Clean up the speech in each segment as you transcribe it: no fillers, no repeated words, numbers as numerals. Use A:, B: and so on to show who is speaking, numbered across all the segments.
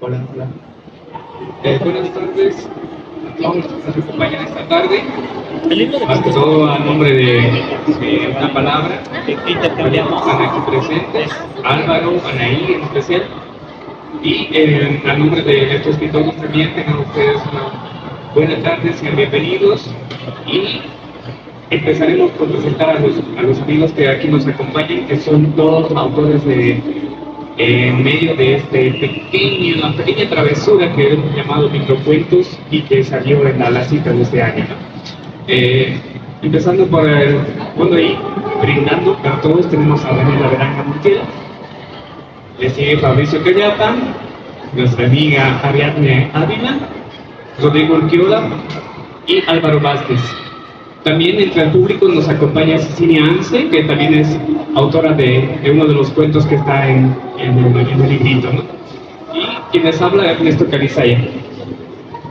A: Hola, hola. Buenas tardes a todos los que nos acompañan esta tarde. Ante todo, a nombre de una palabra, están aquí presentes, Álvaro, Anaí en especial, y a nombre de estos escritores también, tengan ustedes una buena tarde, sean bienvenidos, y empezaremos por presentar a los amigos que aquí nos acompañan, que son todos autores en medio de esta pequeña travesura que hemos llamado microcuentos y que salió en la cita de este año, ¿no? Empezando por el fondo ahí, brindando para todos, tenemos a Daniela Veranga Montiel, le sigue Fabricio Cañata, nuestra amiga Ariadne Ávila, Rodrigo Urquiola y Álvaro Vázquez. También entre el público nos acompaña Cecilia Anse, que también es autora de uno de los cuentos que está en el librito, ¿no? Y quien les habla, Ernesto Calizaya.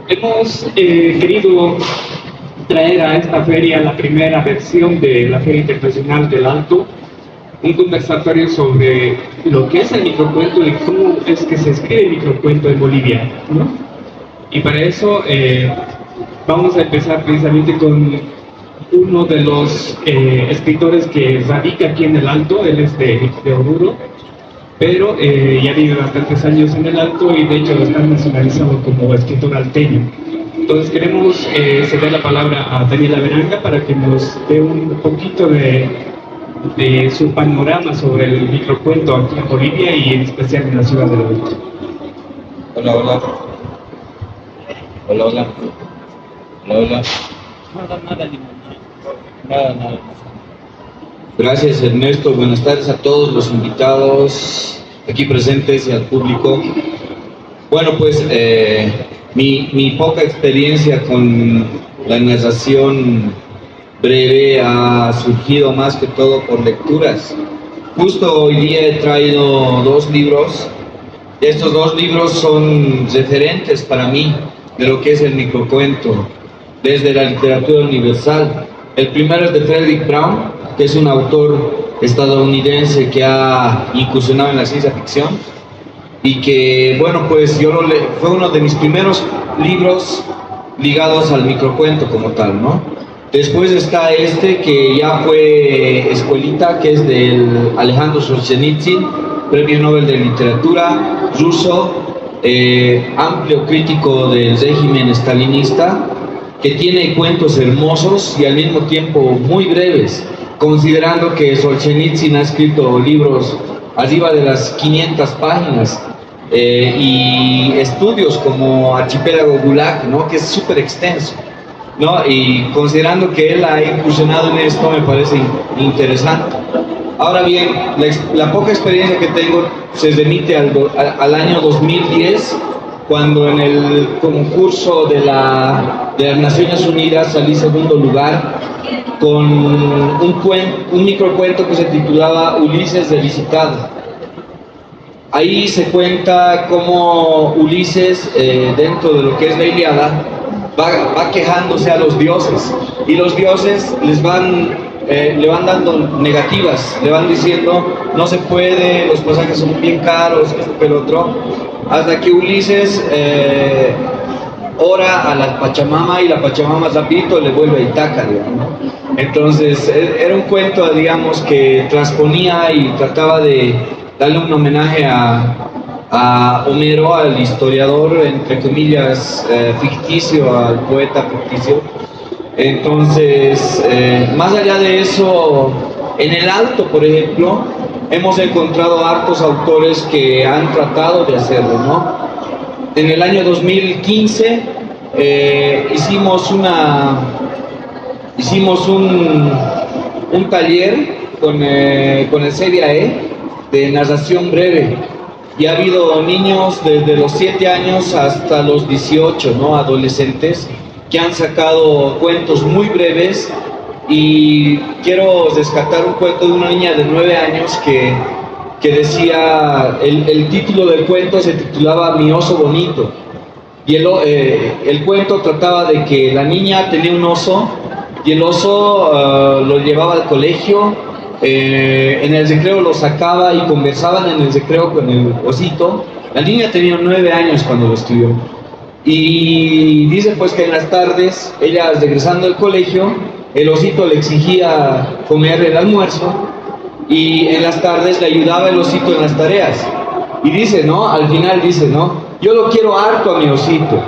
A: Hemos querido traer a esta feria la primera versión de la Feria Internacional del Alto, un conversatorio sobre lo que es el microcuento y cómo es que se escribe el microcuento en Bolivia, ¿no? Y para eso vamos a empezar precisamente con uno de los escritores que radica aquí en el Alto. Él es de Oruro, pero ya vive bastantes años en el Alto y de hecho lo están nacionalizado como escritor alteño. Entonces queremos ceder la palabra a Daniela Veranga para que nos dé un poquito de su panorama sobre el microcuento aquí en Bolivia y en especial en la ciudad del Alto.
B: Hola, hola. Hola, hola. Hola, hola. Nada. Gracias, Ernesto. Buenas tardes a todos los invitados aquí presentes y al público. Bueno, pues mi poca experiencia con la narración breve ha surgido más que todo por lecturas. Justo hoy día he traído dos libros. Estos dos libros son referentes para mí de lo que es el microcuento desde la literatura universal. El primero es de Frederick Brown, que es un autor estadounidense que ha incursionado en la ciencia ficción y que, bueno, pues fue uno de mis primeros libros ligados al microcuento como tal, ¿no? Después está este que ya fue escuelita, que es del Alejandro Solzhenitsyn, Premio Nobel de Literatura ruso, amplio crítico del régimen stalinista, que tiene cuentos hermosos y al mismo tiempo muy breves, considerando que Solzhenitsyn ha escrito libros arriba de las 500 páginas y estudios como Archipiélago Gulag, ¿no? Que es súper extenso, ¿no? Y considerando que él ha incursionado en esto, me parece interesante. Ahora bien, la poca experiencia que tengo se remite al año 2010, cuando en el concurso de las Naciones Unidas salí segundo lugar con un microcuento que se titulaba Ulises de Visitado. Ahí se cuenta cómo Ulises, dentro de lo que es la Ilíada, va quejándose a los dioses, y los dioses le van dando negativas, le van diciendo no se puede, los pasajes son bien caros, esto que el otro, hasta que Ulises ora a la Pachamama y la Pachamama rapidito le vuelve a Ítaca, digamos. Entonces era un cuento, digamos, que transponía y trataba de darle un homenaje a Homero, al historiador, entre comillas, ficticio, al poeta ficticio. Entonces, más allá de eso, en el Alto, por ejemplo, hemos encontrado hartos autores que han tratado de hacerlo, ¿no? En el año 2015 hicimos un taller con el CDAE de narración breve, y ha habido niños desde los 7 años hasta los 18, ¿no? Adolescentes que han sacado cuentos muy breves, y quiero rescatar un cuento de una niña de 9 años que decía, el título del cuento se titulaba Mi oso bonito, y el cuento trataba de que la niña tenía un oso, y el oso lo llevaba al colegio, en el recreo lo sacaba y conversaban en el recreo con el osito, La niña tenía 9 años cuando lo escribió. Y dice pues que en las tardes, ella regresando del colegio, el osito le exigía comer el almuerzo y en las tardes le ayudaba el osito en las tareas. Y dice, ¿no? Al final dice, ¿no? Yo lo quiero harto a mi osito.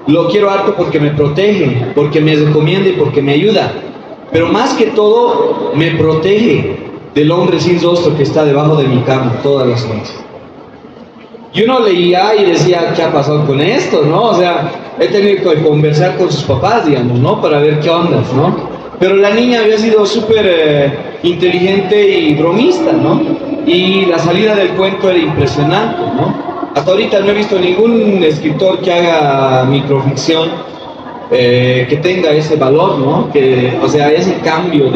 B: Lo quiero harto porque me protege, porque me recomienda y porque me ayuda. Pero más que todo, me protege del hombre sin rostro que está debajo de mi cama todas las noches. Y uno leía y decía, ¿qué ha pasado con esto? ¿No? O sea, he tenido que conversar con sus papás, digamos, ¿no? Para ver qué onda, ¿no? Pero la niña había sido súper inteligente y bromista, ¿no? Y la salida del cuento era impresionante, ¿no? Hasta ahorita no he visto ningún escritor que haga microficción que tenga ese valor, ¿no? Que, o sea, ese cambio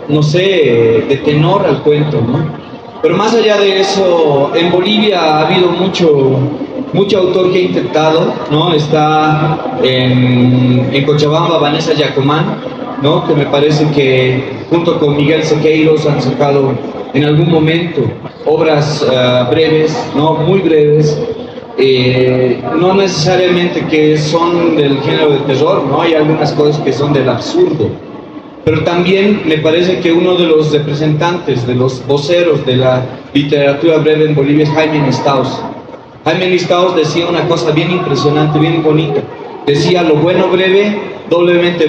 B: no sé, de tenor al cuento, ¿no? Pero más allá de eso, en Bolivia ha habido mucho autor que ha intentado, ¿no? Está en Cochabamba Vanessa Yacomán, ¿no? Que me parece que junto con Miguel Sequeiros han sacado en algún momento obras breves, ¿no? Muy breves, no necesariamente que son del género de terror, ¿no? Hay algunas cosas que son del absurdo. Pero también me parece que uno de los representantes, de los voceros de la literatura breve en Bolivia es Jaime Nistaus. Jaime Nistaus decía una cosa bien impresionante, bien bonita. Decía, lo bueno breve, doblemente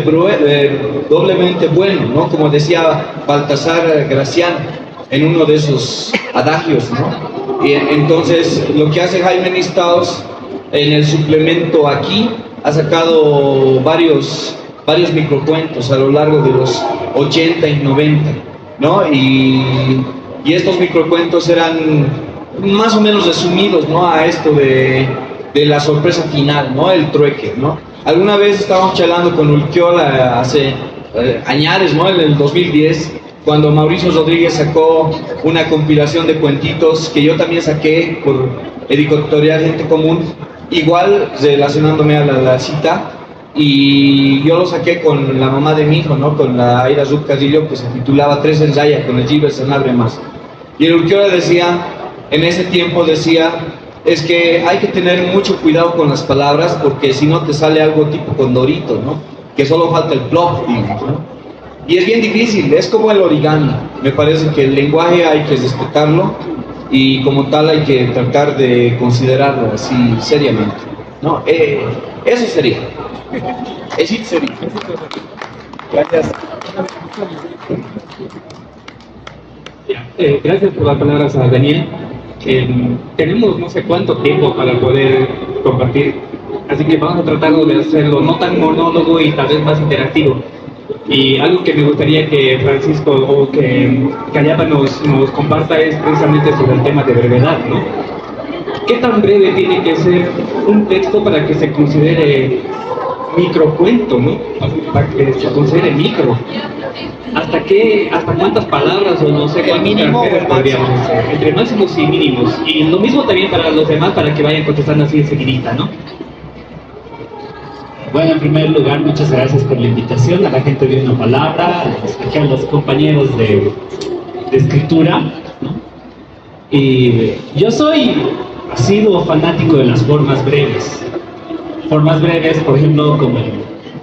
B: bueno, ¿no? Como decía Baltasar Gracián en uno de esos adagios, ¿no? Y entonces, lo que hace Jaime Nistaus en el suplemento aquí, ha sacado varios microcuentos a lo largo de los 80 y 90, ¿no? Y estos microcuentos eran más o menos resumidos, ¿no? A esto de la sorpresa final, ¿no? El trueque, ¿no? Alguna vez estábamos charlando con Ulquiola hace añares, ¿no? En el 2010, cuando Mauricio Rodríguez sacó una compilación de cuentitos que yo también saqué por Editorial Gente Común, igual relacionándome a la cita. Y yo lo saqué con la mamá de mi hijo, ¿no? Con la Aida Ruth Carrillo, que se titulaba Tres en Raya, con el Gilbert Sanabria más. Y el Urquiola decía, en ese tiempo decía, es que hay que tener mucho cuidado con las palabras, porque si no te sale algo tipo Condorito, ¿no? Que solo falta el plot, digamos, ¿no? Y es bien difícil, es como el origami. Me parece que el lenguaje hay que respetarlo y como tal hay que tratar de considerarlo así seriamente, ¿no? Eso sería. Eso sería. Gracias.
A: Gracias por las palabras a Daniel. Tenemos no sé cuánto tiempo para poder compartir, así que vamos a tratar de hacerlo no tan monólogo y tal vez más interactivo. Y algo que me gustaría que Francisco o que Callapa nos comparta es precisamente sobre el tema de brevedad, ¿no? ¿Qué tan breve tiene que ser un texto para que se considere microcuento, ¿no? Para que se considere micro. ¿Hasta cuántas palabras o no sé cuántos caracteres podríamos hacer? Entre máximos y mínimos. Y lo mismo también para los demás, para que vayan contestando así enseguidita, ¿no?
C: Bueno, en primer lugar, muchas gracias por la invitación a la gente de Una Palabra, a los compañeros de escritura, ¿no? Y yo soy asiduo fanático de las formas breves. Formas breves, por ejemplo,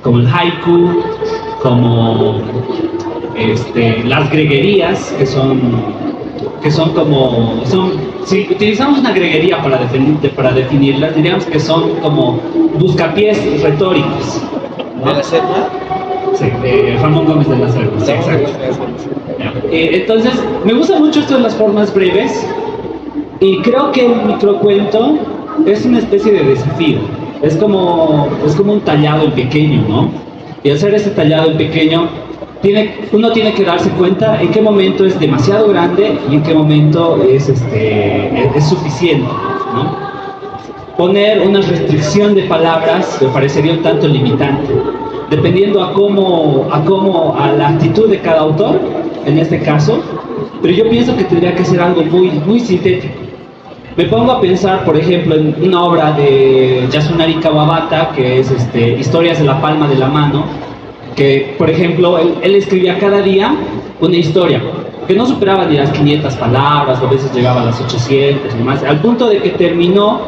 C: como el haiku, como las greguerías, que son como, si utilizamos una greguería para definirlas, diríamos que son como buscapiés retóricos, ¿no?
B: ¿De la Serna?
C: Sí, Ramón Gómez de la Serna, sí, exacto. Entonces, me gusta mucho esto de las formas breves, y creo que el microcuento es una especie de desafío. Es como un tallado en pequeño, ¿no? Y hacer ese tallado en pequeño, uno tiene que darse cuenta en qué momento es demasiado grande y en qué momento es suficiente, ¿no? Poner una restricción de palabras me parecería un tanto limitante, dependiendo a la actitud de cada autor, en este caso, pero yo pienso que tendría que ser algo muy, muy sintético. Me pongo a pensar, por ejemplo, en una obra de Yasunari Kawabata, que es Historias de la palma de la mano, que, por ejemplo, él escribía cada día una historia que no superaba ni las 500 palabras, a veces llegaba a las 800 y más, al punto de que terminó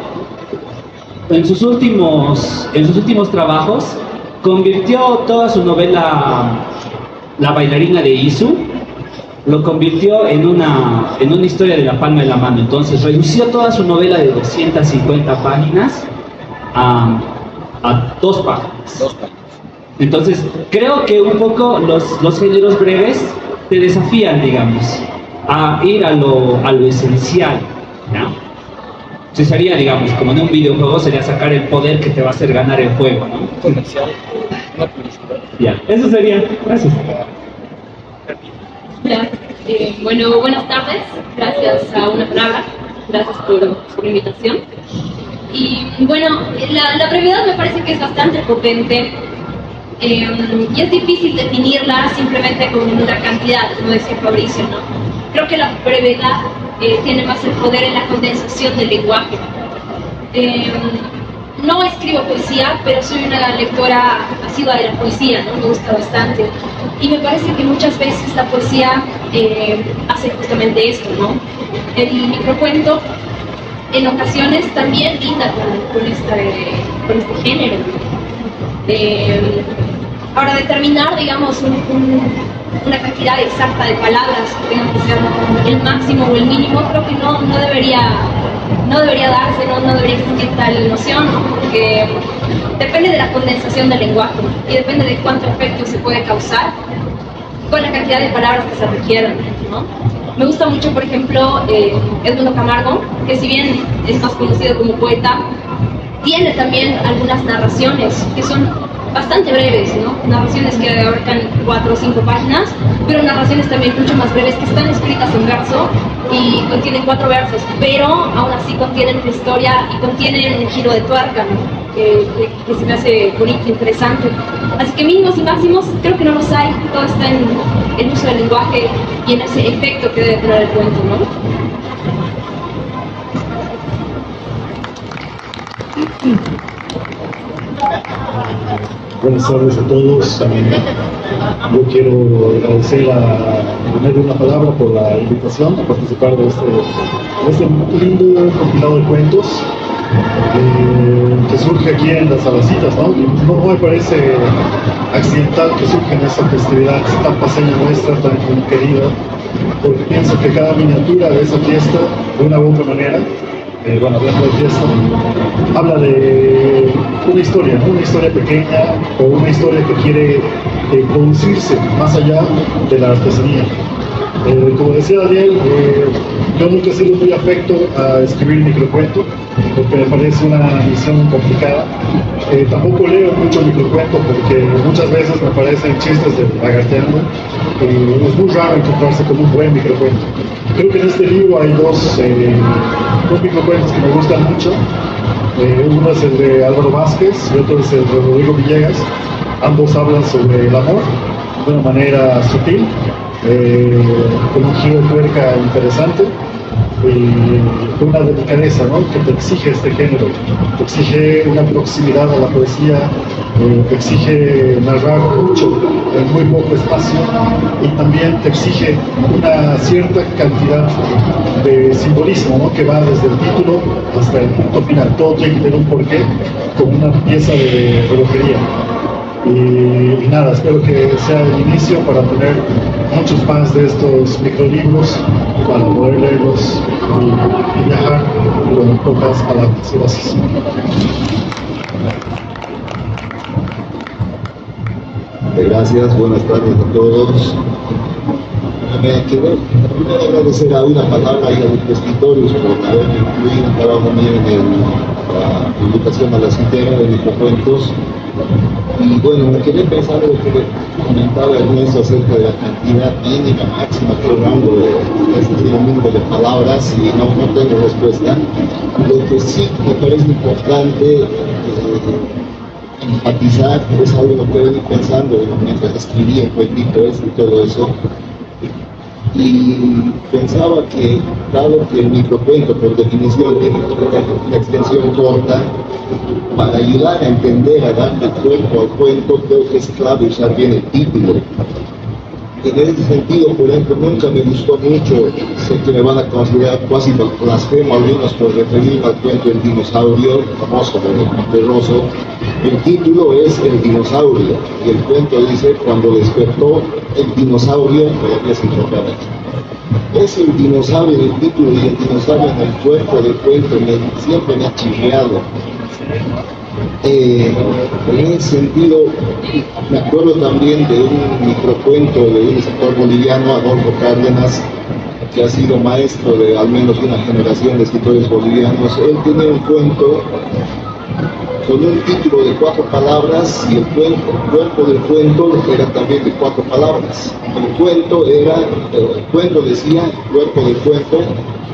C: en sus últimos trabajos, convirtió toda su novela La bailarina de Izu, lo convirtió en una historia de la palma de la mano. Entonces redució toda su novela de 250 páginas a 2 páginas. Entonces creo que un poco los géneros breves te desafían, digamos, a ir a lo esencial, ¿no? Si sería, digamos, como en un videojuego, sería sacar el poder que te va a hacer ganar el juego, ¿no?
D: Comercial, una publicidad.
C: Ya, eso sería. Gracias.
E: Hola, bueno, buenas tardes. Gracias a Una Palabra. Gracias por la invitación. Y bueno, la brevedad me parece que es bastante potente. Y es difícil definirla simplemente con una cantidad, como decía Fabricio, ¿no? Creo que la brevedad tiene más el poder en la condensación del lenguaje. No escribo poesía, pero soy una lectora asidua de la poesía, ¿no? Me gusta bastante. Y me parece que muchas veces la poesía hace justamente esto, ¿no? El microcuento en ocasiones también linda con este género. Ahora, determinar, digamos, una cantidad exacta de palabras que tengan que ser el máximo o el mínimo, creo que no debería darse, no debería existir tal noción, porque depende de la condensación del lenguaje y depende de cuánto efecto se puede causar con la cantidad de palabras que se requieran, ¿no? Me gusta mucho, por ejemplo, Edmundo Camargo, que si bien es más conocido como poeta, tiene también algunas narraciones que son bastante breves, ¿no? Narraciones que abarcan 4 o 5 páginas, pero narraciones también mucho más breves que están escritas en verso y contienen 4 versos, pero aún así contienen una historia y contienen un giro de tuerca, ¿no? que se me hace bonito, interesante. Así que mínimos y máximos creo que no los hay, todo está en el uso del lenguaje y en ese efecto que debe tener el cuento, ¿no?
F: Buenas tardes a todos. Yo quiero agradecer a Una Palabra por la invitación a participar de este lindo compilado de cuentos que surge aquí en las Alacitas, ¿no? No me parece accidental que surja en esa festividad tan paseña nuestra, tan querida, porque pienso que cada miniatura de esa fiesta, de una u otra manera, hablando de fiesta, habla de una historia, ¿no? Una historia pequeña o una historia que quiere producirse más allá de la artesanía. Como decía Daniel, yo nunca he sido muy afecto a escribir microcuento, porque me parece una misión complicada. Tampoco leo mucho microcuento porque muchas veces me parecen chistes de lagarteando. Es muy raro encontrarse con un buen microcuento. Creo que en este libro hay dos microcuentos que me gustan mucho. Uno es el de Álvaro Vázquez y otro es el de Rodrigo Villegas. Ambos hablan sobre el amor de una manera sutil, con un giro de tuerca interesante, con una delicadeza, ¿no? Que te exige este género, te exige una proximidad a la poesía, te exige narrar mucho en muy poco espacio y también te exige una cierta cantidad de simbolismo, ¿no? Que va desde el título hasta el punto final. Todo tiene que tener un porqué, como una pieza de relojería. Y nada, espero que sea el inicio para tener muchos más de estos microlibros, para poder leerlos y viajar con pocas palabras. Gracias.
G: Gracias, buenas tardes a todos. Me quiero primero agradecer a Una Palabra y a los escritorios por haberme incluido un trabajo mío en la publicación a la citera de microcuentos. Y bueno, me quería empezar lo que comentaba Ernesto acerca de la cantidad mínima, máxima, que rango de número de palabras, y no tengo respuesta. Lo que sí me parece importante enfatizar es algo que venía pensando mientras escribía el cuentito y todo eso. y pensaba que, dado que el microcuento, por definición, tiene una extensión corta, para ayudar a entender, a darle cuerpo al cuento, creo que es clave usar bien el título. En ese sentido, por ejemplo, nunca me gustó mucho, sé que me van a considerar casi blasfemo algunos por referirme al cuento El dinosaurio, famoso de Monterroso. El título es El dinosaurio, y el cuento dice, cuando despertó el dinosaurio, todavía se encontraba. Es el dinosaurio en el título y el dinosaurio en el cuerpo del cuento, siempre me ha chirriado. En ese sentido, me acuerdo también de un microcuento de un escritor boliviano, Adolfo Cárdenas, que ha sido maestro de al menos una generación de escritores bolivianos. Él tenía un cuento con un título de 4 palabras y el cuerpo del cuento era también de 4 palabras. El cuento decía, el cuerpo del cuento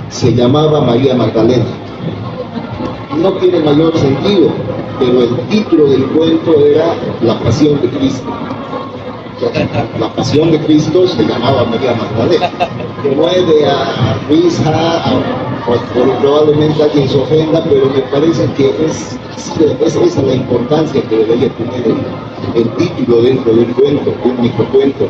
G: se llamaba María Magdalena. No tiene mayor sentido, pero el título del cuento era La Pasión de Cristo. La Pasión de Cristo se llamaba María Magdalena. Que mueve a risa, probablemente alguien se ofenda, pero me parece que es esa la importancia que debería tener el título dentro de un cuento, de un microcuento.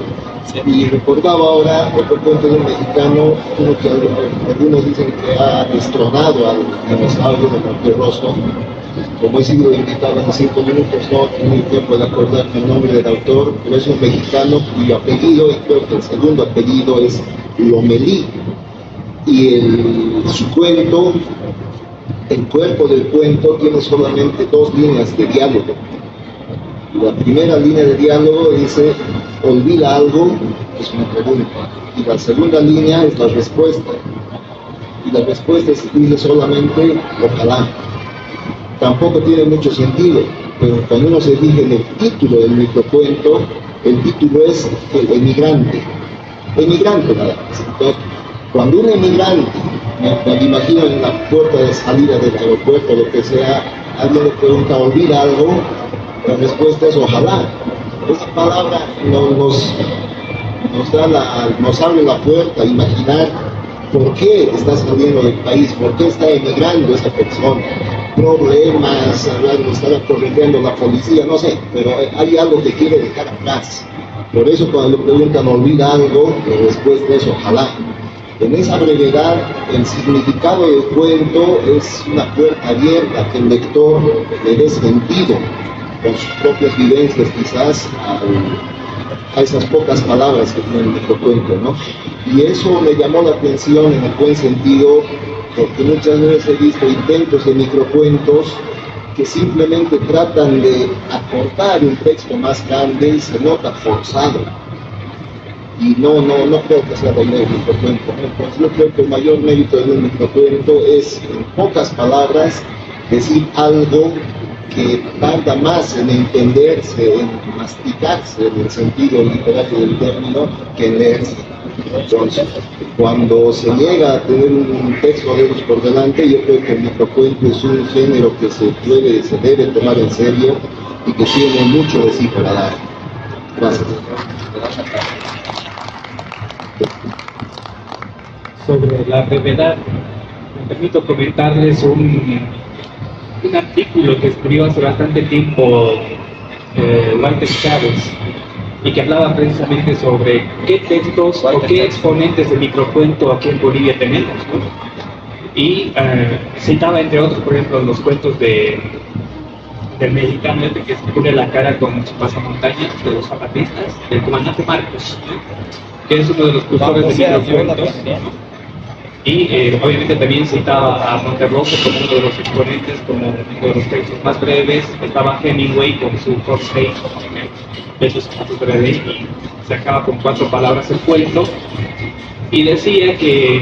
G: Y recordaba ahora otro cuento de un mexicano, uno que algunos dicen que ha destronado al dinosaurio de Monterroso. Como he sido invitado en 5 minutos, no tengo tiempo de acordarme el nombre del autor, pero es un mexicano cuyo apellido, y creo que el segundo apellido es Lomelí. Y su cuento, el cuerpo del cuento, tiene solamente 2 líneas de diálogo. La primera línea de diálogo dice, olvida algo, es una pregunta. Y la segunda línea es la respuesta. Y la respuesta dice solamente, ojalá. Tampoco tiene mucho sentido, pero cuando uno se fija en el título del microcuento, el título es El emigrante. Emigrante nada más. Entonces, cuando un emigrante, me imagino en la puerta de salida del aeropuerto, lo que sea, alguien le pregunta, olvida algo, la respuesta es ojalá. Esa palabra nos abre la puerta a imaginar por qué está saliendo del país, por qué está emigrando esa persona. Problemas, estar corriendo la policía, no sé, pero hay algo que quiere dejar atrás. Por eso cuando le preguntan olvida algo, la respuesta es ojalá. En esa brevedad, el significado del cuento es una puerta abierta que el lector le dé sentido con sus propias vivencias quizás a esas pocas palabras que tiene el microcuento, ¿no? Y eso me llamó la atención en el buen sentido, porque muchas veces he visto intentos de microcuentos que simplemente tratan de acortar un texto más grande y se nota forzado. Y no creo que sea el microcuento. Entonces yo creo que el mayor mérito de un microcuento es, en pocas palabras, decir algo que tarda más en entenderse, en masticarse en el sentido literario del término, que en leerse. Entonces, cuando se llega a tener un texto de ellos por delante, yo creo que el microcuento es un género que se debe tomar en serio y que tiene mucho de sí para dar. Gracias.
A: Sobre la brevedad, me permito comentarles un artículo que escribió hace bastante tiempo Walter Chávez, y que hablaba precisamente sobre qué textos o qué exponentes de microcuento aquí en Bolivia tenemos, ¿no? Y citaba entre otros, por ejemplo, los cuentos del mexicano este que se pone la cara con su pasamontañas, de los zapatistas, del comandante Marcos, ¿no? Que es uno de los cultores de microcuentos, ¿no? Y obviamente también citaba a Monterroso como uno de los exponentes, como uno de los textos más breves. Estaba Hemingway con su Horse de sus zapatos breves, y se acaba con 4 palabras el cuento. Y decía que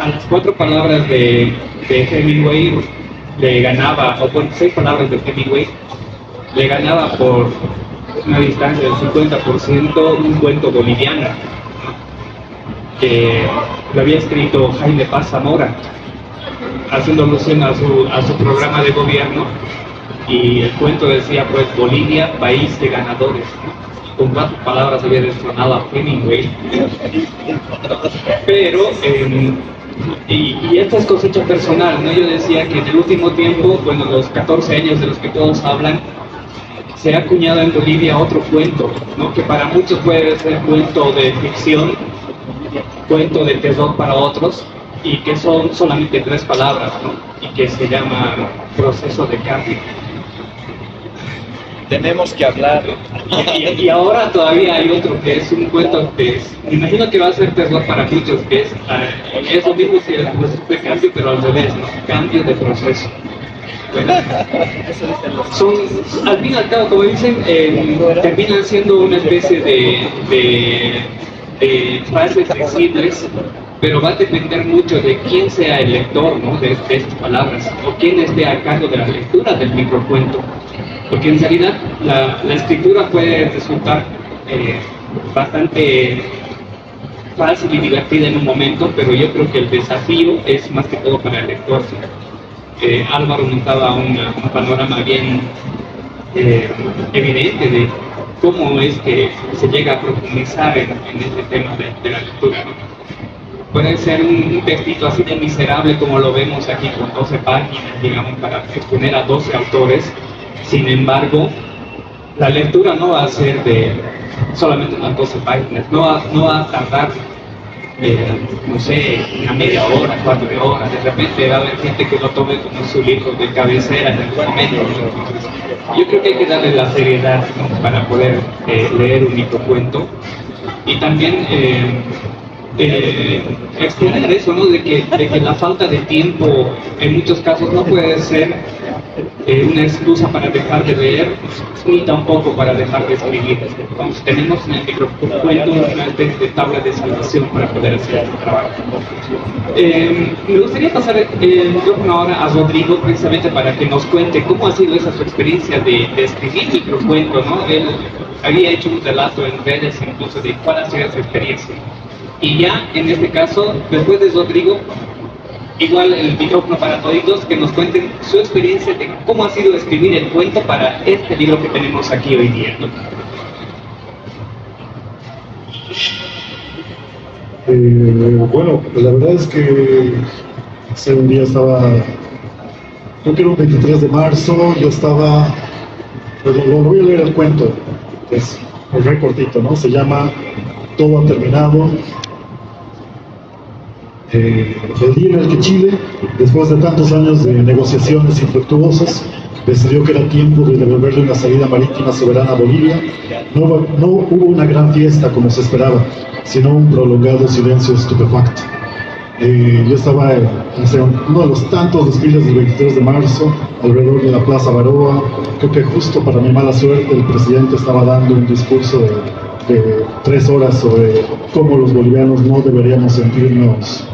A: a las 4 palabras de Hemingway le ganaba, o con 6 palabras de Hemingway, le ganaba por una distancia del 50% un cuento boliviano, que lo había escrito Jaime Paz Zamora, haciendo alusión a su programa de gobierno, y el cuento decía pues Bolivia, país de ganadores, ¿no? con 4 palabras había destronado a Hemingway. Pero, y esta es cosecha personal, ¿no? Yo decía que en el último tiempo, bueno, los 14 años de los que todos hablan, se ha acuñado en Bolivia otro cuento, ¿no? Que para muchos puede ser cuento de ficción, cuento de terror para otros, y que son solamente 3 palabras, ¿no? Y que se llama proceso de cambio.
D: Tenemos que hablar.
A: Y ahora todavía hay otro que es un cuento que es, me imagino que va a ser terror para muchos, que es lo mismo que el proceso de cambio, pero al revés, ¿no? Cambio de proceso. Bueno, son, al fin y al cabo, como dicen, terminan siendo una especie de frases flexibles, pero va a depender mucho de quién sea el lector, ¿no? de estas palabras, o quién esté a cargo de la lectura del microcuento. Porque en realidad la escritura puede resultar bastante fácil y divertida en un momento, pero yo creo que el desafío es más que todo para el lector. Álvaro nos daba un panorama bien evidente de cómo es que se llega a profundizar en este tema de la lectura, ¿no? Puede ser un textito así de miserable como lo vemos aquí con 12 páginas, digamos, para exponer a 12 autores. Sin embargo, la lectura no va a ser de solamente unas 12 páginas, no va a tardar, no sé, una media hora, 4 horas. De repente va a haber gente que lo tome como su libro de cabecera en algún momento. Entonces, yo creo que hay que darle la seriedad, ¿no? Para poder leer un microcuento. Y también exponer eso, ¿no? de que la falta de tiempo en muchos casos no puede ser una excusa para dejar de leer, ni tampoco para dejar de escribir. Entonces tenemos en el microcuento una especie de tabla de salvación para poder hacer este trabajo. Me gustaría pasar el micrófono ahora a Rodrigo, precisamente para que nos cuente cómo ha sido esa su experiencia de escribir microcuento, ¿no? Él había hecho un relato en redes incluso de cuál ha sido esa experiencia. Y ya, en este caso, después de Rodrigo, igual el micrófono para todos, que nos cuenten su experiencia de cómo ha sido escribir el cuento para este libro que tenemos aquí hoy día, ¿no?
F: Bueno, la verdad es que hace un día estaba, creo que era un 23 de marzo, yo estaba, pues lo voy a leer el cuento, es el recortito, ¿no? Se llama Todo ha terminado. El día en el que Chile, después de tantos años de negociaciones infructuosas, decidió que era tiempo de devolverle una salida marítima soberana a Bolivia, no hubo una gran fiesta como se esperaba, sino un prolongado silencio estupefacto. Yo estaba en uno de los tantos desfiles del 23 de marzo, alrededor de la Plaza Baroa. Creo que justo para mi mala suerte el presidente estaba dando un discurso de 3 horas sobre cómo los bolivianos no deberíamos sentirnos,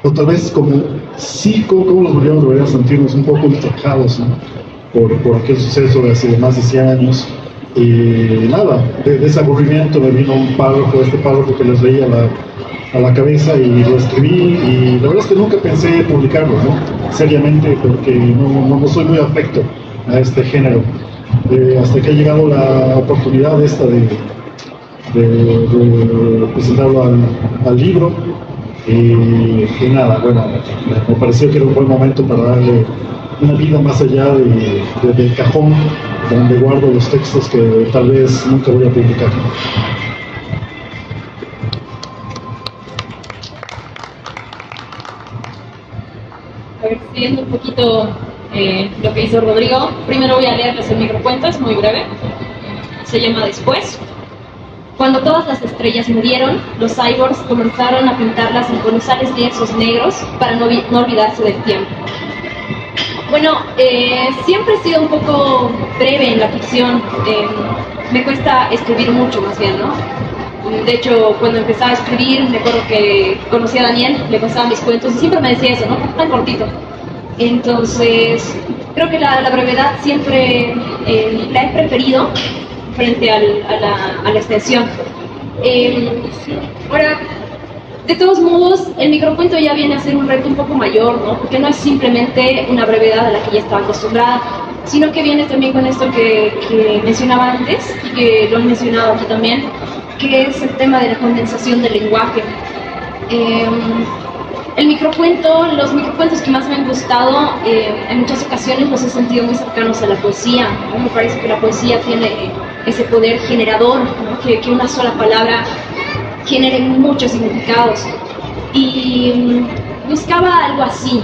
F: o tal vez como los bolivianos deberían sentirnos un poco ultrajados, ¿no? por aquel suceso de hace más de 100 años. Y nada, de ese aburrimiento me vino un párrafo, este párrafo que les leí a la cabeza, y lo escribí, y la verdad es que nunca pensé publicarlo, ¿no? Seriamente, porque no soy muy afecto a este género. Hasta que ha llegado la oportunidad esta de presentarlo al libro. Y nada, bueno, me pareció que era un buen momento para darle una vida más allá del cajón donde guardo los textos que tal vez nunca voy a publicar.
E: A ver, siguiendo un poquito lo que hizo Rodrigo, primero voy a leerles el microcuento, es muy breve, se llama Después. Cuando todas las estrellas murieron, los cyborgs comenzaron a pintarlas en colosales lienzos negros para no olvidarse del tiempo. Bueno, siempre he sido un poco breve en la ficción, me cuesta escribir mucho más bien, ¿no? De hecho, cuando empezaba a escribir, me acuerdo que conocí a Daniel, le pasaba mis cuentos y siempre me decía eso, ¿no? Tan cortito. Entonces, creo que la brevedad siempre la he preferido frente a la extensión. Ahora, de todos modos, el microcuento ya viene a ser un reto un poco mayor, ¿no? Porque no es simplemente una brevedad a la que ya estaba acostumbrada. sino que viene también con esto que mencionaba antes y que lo han mencionado aquí también, que es el tema de la condensación del lenguaje. Los microcuentos que más me han gustado, en muchas ocasiones los he sentido muy cercanos a la poesía, ¿no? Me parece que la poesía tiene ese poder generador, ¿no? que una sola palabra genere muchos significados. Y buscaba algo así.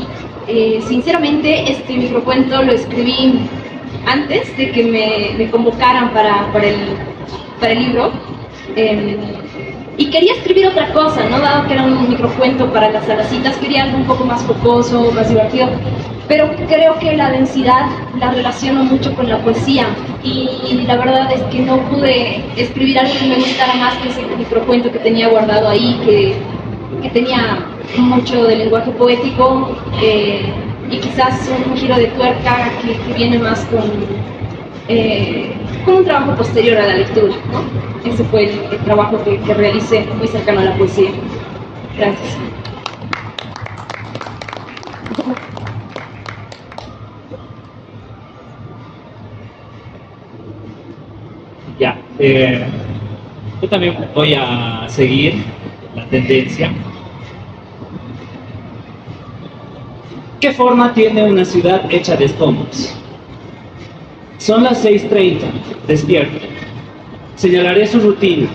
E: Sinceramente, este microcuento lo escribí antes de que me convocaran para el libro. Y quería escribir otra cosa, ¿no? Dado que era un microcuento para las salacitas, quería algo un poco más jocoso, más divertido. Pero creo que la densidad la relaciono mucho con la poesía. Y la verdad es que no pude escribir algo que me gustara más que ese microcuento que tenía guardado ahí, que tenía mucho de lenguaje poético y quizás un giro de tuerca que viene más con un trabajo posterior a la lectura, ¿no? Ese fue el trabajo que realicé, muy cercano a la poesía. Gracias.
C: Ya, yo también voy a seguir la tendencia. ¿Qué forma tiene una ciudad hecha de escombros? Son las 6:30, despierto. Señalaré su rutina.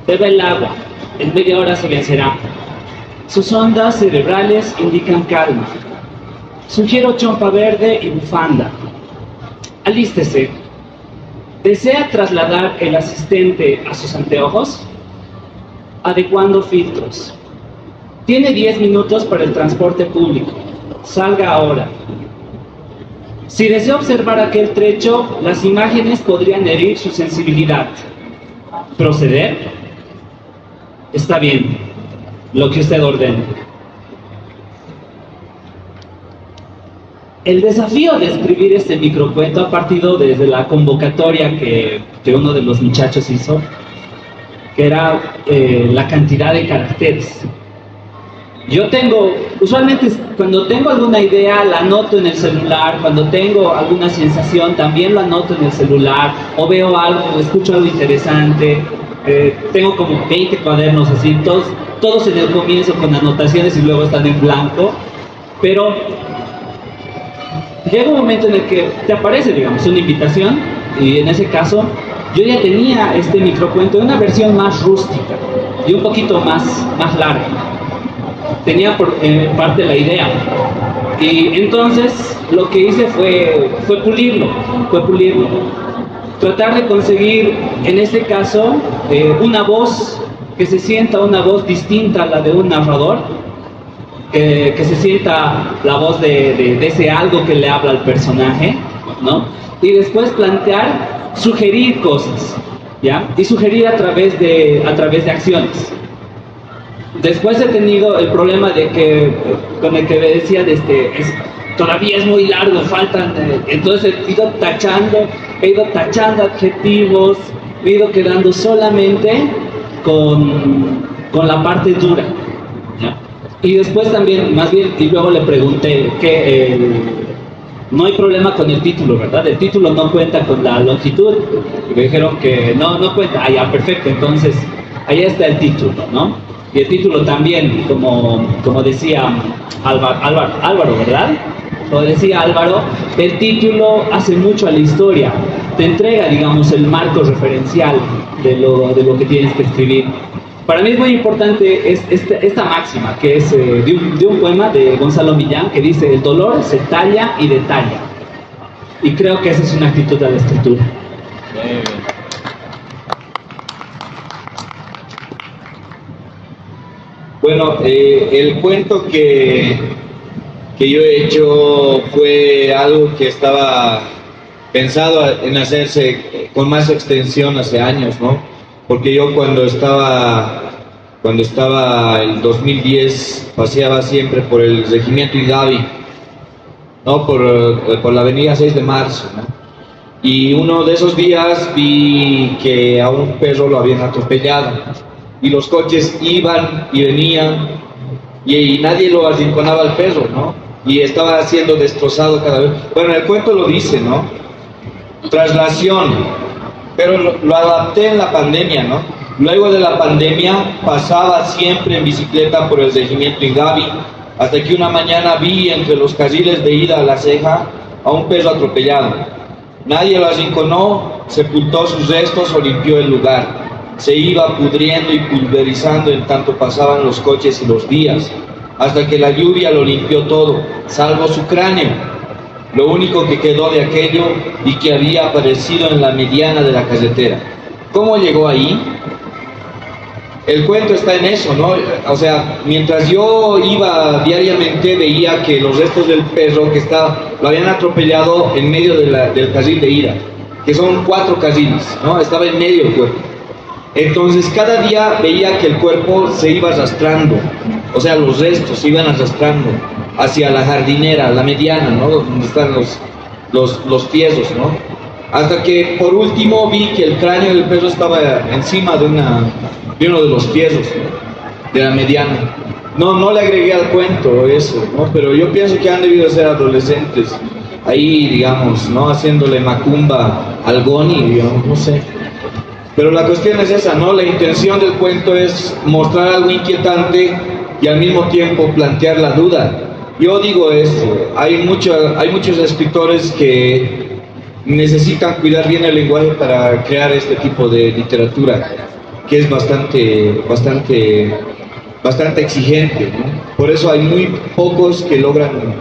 C: Bebe el agua, en media hora se vencerá. Sus ondas cerebrales indican calma. Sugiero chompa verde y bufanda. Alístese. ¿Desea trasladar el asistente a sus anteojos? Adecuando filtros. Tiene 10 minutos para el transporte público. Salga ahora. Si desea observar aquel trecho, las imágenes podrían herir su sensibilidad. ¿Proceder? Está bien, lo que usted ordene. El desafío de escribir este microcuento ha partido desde la convocatoria que uno de los muchachos hizo, que era la cantidad de caracteres. Yo usualmente cuando tengo alguna idea la anoto en el celular, cuando tengo alguna sensación también lo anoto en el celular, o veo algo, o escucho algo interesante, tengo como 20 cuadernos así, todos en el comienzo con anotaciones y luego están en blanco, pero llega un momento en el que te aparece, digamos, una invitación, y en ese caso yo ya tenía este microcuento en una versión más rústica y un poquito más larga. Tenía por parte la idea, y entonces lo que hice fue pulirlo, tratar de conseguir en este caso una voz que se sienta una voz distinta a la de un narrador, que se sienta la voz de ese algo que le habla al personaje, ¿no? Y después sugerir cosas, ¿ya? Y sugerir a través de acciones. Después he tenido el problema de que, con el que me decía, todavía es muy largo, faltan, entonces he ido tachando adjetivos, he ido quedando solamente con la parte dura, ¿ya? Y después también, más bien, y luego le pregunté que no hay problema con el título, ¿verdad? El título no cuenta con la longitud, y me dijeron que no cuenta. Ah, ya, perfecto, entonces ahí está el título, ¿no? Y el título también, como decía Álvaro, ¿verdad? Como decía Álvaro, el título hace mucho a la historia, te entrega, digamos, el marco referencial de lo que tienes que escribir. Para mí es muy importante esta máxima, que es de un poema de Gonzalo Millán, que dice: el dolor se talla y detalla. Y creo que esa es una actitud de la escritura.
B: Bueno, el cuento que yo he hecho fue algo que estaba pensado en hacerse con más extensión hace años, ¿no? Porque yo cuando estaba en 2010 paseaba siempre por el regimiento Igavi, ¿no? Por la avenida 6 de marzo, ¿no? Y uno de esos días vi que a un perro lo habían atropellado. Y los coches iban y venían y nadie lo arrinconaba al perro, ¿no? y estaba siendo destrozado cada vez. Bueno, el cuento lo dice, ¿no? Traslación, pero lo adapté en la pandemia, ¿no? Luego de la pandemia pasaba siempre en bicicleta por el regimiento Ingavi, hasta que una mañana vi entre los carriles de ida a La Ceja a un perro atropellado. Nadie lo arrinconó, sepultó sus restos o limpió el lugar. Se iba pudriendo y pulverizando en tanto pasaban los coches y los días, hasta que la lluvia lo limpió todo, salvo su cráneo, lo único que quedó de aquello y que había aparecido en la mediana de la carretera. ¿Cómo llegó ahí? El cuento está en eso, ¿no? O sea, mientras yo iba diariamente veía que los restos del perro lo habían atropellado en medio del carril de ida, que son 4 carriles, ¿no? Estaba en medio el cuerpo. Entonces cada día veía que el cuerpo se iba arrastrando, o sea, los restos se iban arrastrando hacia la jardinera, la mediana, ¿no? Donde están los fierros, ¿no? Hasta que por último vi que el cráneo del perro estaba encima de uno de los fierros de la mediana. No le agregué al cuento eso, ¿no? Pero yo pienso que han debido ser adolescentes ahí, digamos, ¿no? Haciéndole macumba al Goni, digamos, no sé. Pero la cuestión es esa, ¿no? La intención del cuento es mostrar algo inquietante y al mismo tiempo plantear la duda. Yo digo esto, hay muchos escritores que necesitan cuidar bien el lenguaje para crear este tipo de literatura, que es bastante exigente, ¿no? Por eso hay muy pocos que logran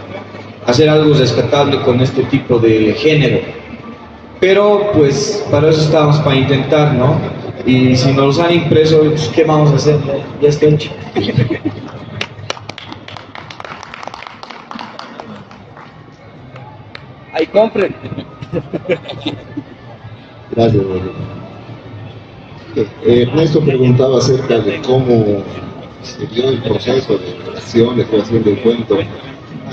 B: hacer algo rescatable con este tipo de género. Pero pues para eso estamos, para intentar, ¿no? Y si nos los han impreso, pues, ¿qué vamos a hacer? Ya está hecho.
D: Ahí compren.
G: Gracias, Rodrigo. Ernesto preguntaba acerca de cómo se dio el proceso de creación del cuento.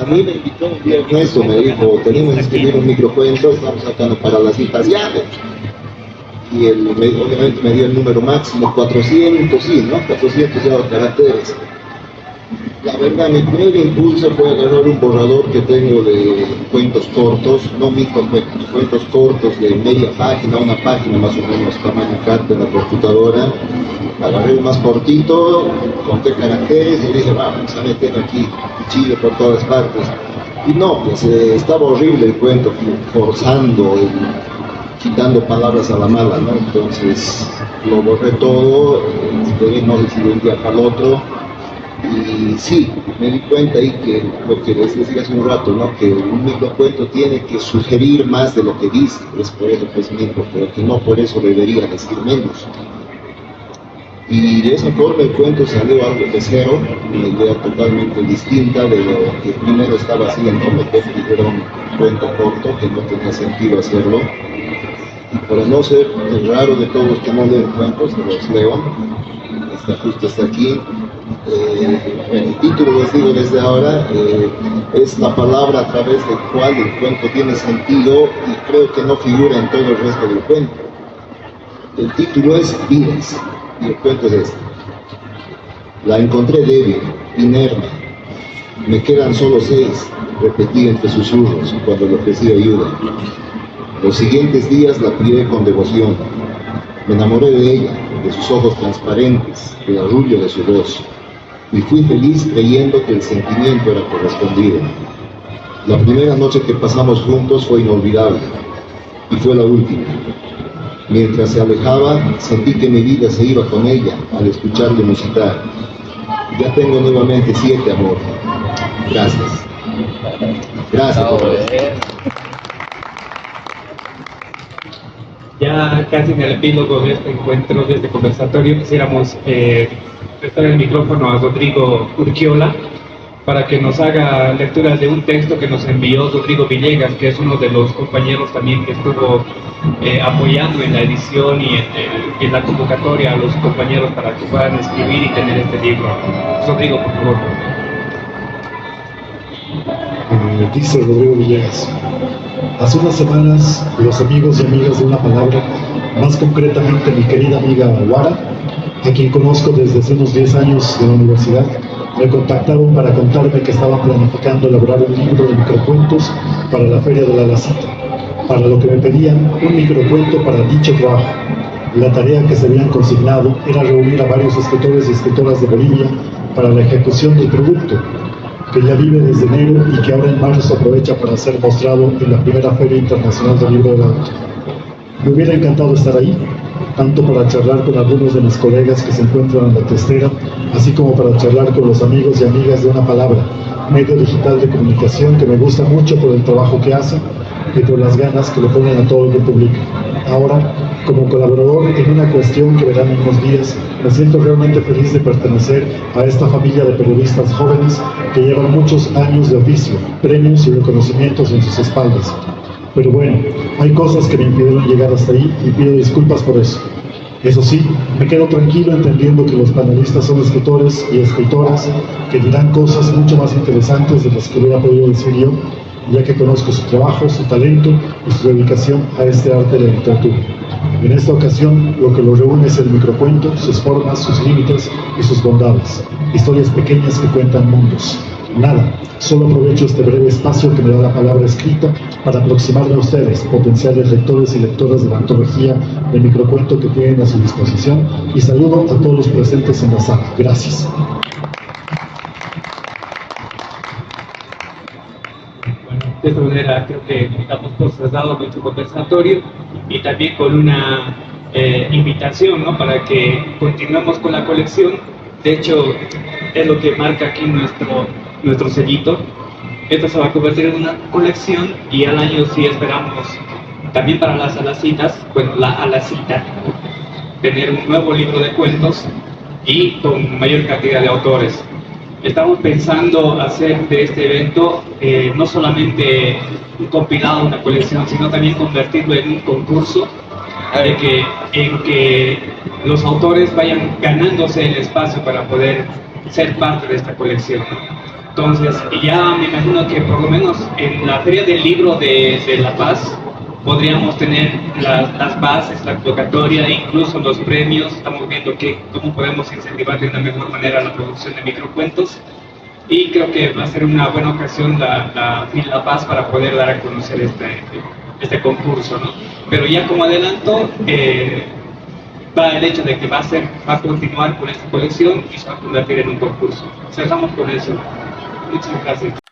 G: A mí me invitó un día Ernesto, me dijo, tenemos que escribir un microcuento, estamos sacando para las citas ya. Y obviamente me dio el número máximo, 400, sí, ¿no? 400 ya caracteres. La verdad, mi primer impulso fue agarrar un borrador que tengo de cuentos cortos, no microcuentos, cuentos cortos de media página, una página más o menos, tamaño carta en la computadora. Agarré el más cortito, conté caracteres y dije, vamos a meter aquí cuchillo por todas partes. Y no, pues estaba horrible el cuento, forzando, quitando palabras a la mala, ¿no? Entonces lo borré todo, no decidí un día para el otro. Y sí, me di cuenta ahí que lo que les decía hace un rato, ¿no? Que un microcuento tiene que sugerir más de lo que dice, es por eso pues micro, pero que no por eso debería decir menos. Y de esa forma el cuento salió algo de cero, una idea totalmente distinta de lo que primero estaba haciendo, meter primero un cuento corto, que no tenía sentido hacerlo. Y para no ser el raro de todos que no leen cuentos, los leo, justo hasta aquí. El título, les digo desde ahora, es la palabra a través del cual el cuento tiene sentido y creo que no figura en todo el resto del cuento. El título es Vidas y el cuento es este. La encontré débil, inerme. Me quedan solo 6, repetí entre susurros cuando le ofrecí ayuda. Los siguientes días la cuidé con devoción. Me enamoré de ella, de sus ojos transparentes, del arrullo de su voz. Y fui feliz creyendo que el sentimiento era correspondido. La primera noche que pasamos juntos fue inolvidable, y fue la última. Mientras se alejaba, sentí que mi vida se iba con ella al escucharle musicar. Ya tengo nuevamente 7, amor. Gracias. Gracias por eso.
A: Ya casi en el epílogo de este encuentro, de este conversatorio, quisiéramos prestar el micrófono a Rodrigo Urquiola para que nos haga lectura de un texto que nos envió Rodrigo Villegas, que es uno de los compañeros también que estuvo apoyando en la edición y en la convocatoria a los compañeros para que puedan escribir y tener este libro. Rodrigo, por favor.
F: Dice Rodrigo Villegas: hace unas semanas, los amigos y amigas de Una Palabra, más concretamente mi querida amiga Guara, a quien conozco desde hace unos 10 años de la universidad, Me contactaron para contarme que estaban planificando elaborar un libro de microcuentos para la Feria de la Lacita, para lo que me pedían un microcuento para dicho trabajo. La tarea que se habían consignado era reunir a varios escritores y escritoras de Bolivia para la ejecución del producto, que ya vive desde enero y que ahora en marzo aprovecha para ser mostrado en la primera Feria Internacional del Libro del Auto. Me hubiera encantado estar ahí, tanto para charlar con algunos de mis colegas que se encuentran en la testera, así como para charlar con los amigos y amigas de Una Palabra, medio digital de comunicación que me gusta mucho por el trabajo que hacen y por las ganas que le ponen a todo lo que publican. Ahora, como colaborador en una cuestión que verán en unos días, me siento realmente feliz de pertenecer a esta familia de periodistas jóvenes que llevan muchos años de oficio, premios y reconocimientos en sus espaldas. Pero bueno, hay cosas que me impidieron llegar hasta ahí y pido disculpas por eso. Eso sí, me quedo tranquilo entendiendo que los panelistas son escritores y escritoras que dirán cosas mucho más interesantes de las que hubiera podido decir yo, ya que conozco su trabajo, su talento y su dedicación a este arte de la literatura. En esta ocasión, lo que lo reúne es el microcuento, sus formas, sus límites y sus bondades. Historias pequeñas que cuentan mundos. Nada, solo aprovecho este breve espacio que me da la palabra escrita para aproximarme a ustedes, potenciales lectores y lectoras de la antología de microcuento que tienen a su disposición, y saludo a todos los presentes en la sala. Gracias.
A: De esta manera creo que estamos trasladando nuestro conversatorio y también con una invitación, ¿no?, para que continuemos con la colección. De hecho, es lo que marca aquí nuestro sellito. Esto se va a convertir en una colección y al año sí esperamos también para las alacitas, bueno, la alacita, tener un nuevo libro de cuentos y con mayor cantidad de autores. Estamos pensando hacer de este evento no solamente un compilado, una colección, sino también convertirlo en un concurso en que los autores vayan ganándose el espacio para poder ser parte de esta colección. Entonces, ya me imagino que por lo menos en la Feria del Libro de La Paz podríamos tener las bases, la convocatoria, incluso los premios. Estamos viendo cómo podemos incentivar de una mejor manera la producción de microcuentos, y creo que va a ser una buena ocasión la Paz para poder dar a conocer este concurso, ¿no? Pero ya como adelanto, va el hecho de que va a continuar con esta colección y se va a convertir en un concurso. Cerramos con eso. Muchas gracias.